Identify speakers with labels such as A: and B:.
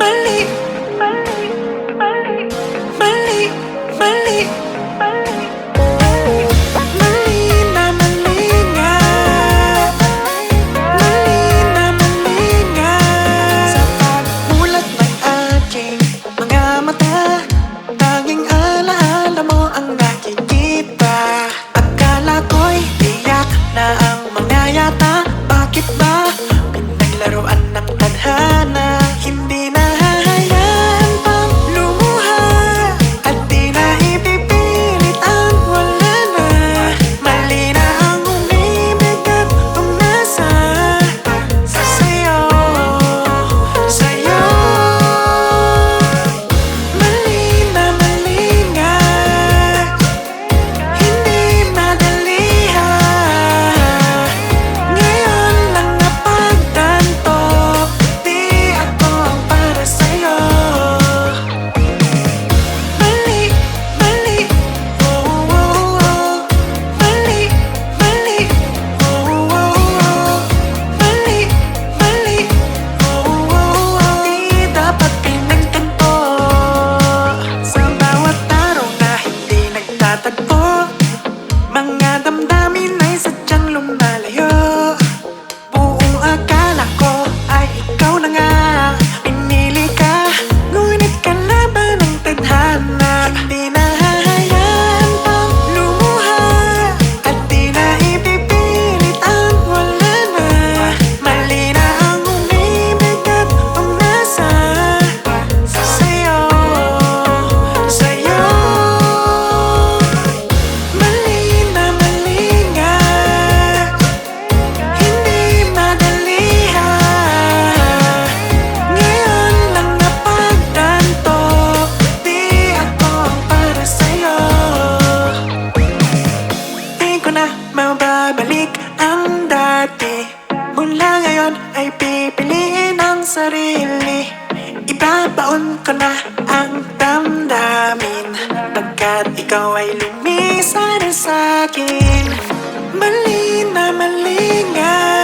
A: Mali, mali, mali, mali, mali, mali. Mali na mali nga. Mali na mali nga. Sa pagmulat ng aking mga mata, tanging alaala mo ang nakikita. Akala ko'y tiyak na ang mga yata. Bakit ba pinaglaruan ng tadhana? Hindi na hahayaan pang lumuha at di na ipipilit ang wala na. Mali na ang umibig at umasa sa'yo, sa'yo. Mali na mali nga. Hindi madali ha. Ngayon lang napagtanto, di ako ang para sa'yo. Mali, mali, oh, oh, oh. Mali, mali, oh, oh, oh. Mali, mali, oh, oh, oh. Di dapat pinagtanto sa bawat araw na hindi nagtatagpo. Mga damdamin ay sadyang lumalayo. Buong akala ko ay ikaw na nga. Pinili ka, ngunit kalaban ng tadhana. Hindi na hahayaan pang lumuha at di na ipipilit ang wala na. Mali na ang umibig at umasa sa'yo, sa'yo. Mali na mali nga. Hindi madali ha. Ngayon lang napagtanto, di ako ang para sa'yo. Di ko na mababalik ang dati. Mula ngayon ay pipiliin ang sarili. Ibabaon ko na ang damdamin, pagkat ikaw ay lumisa na sa'kin. Mali na mali nga.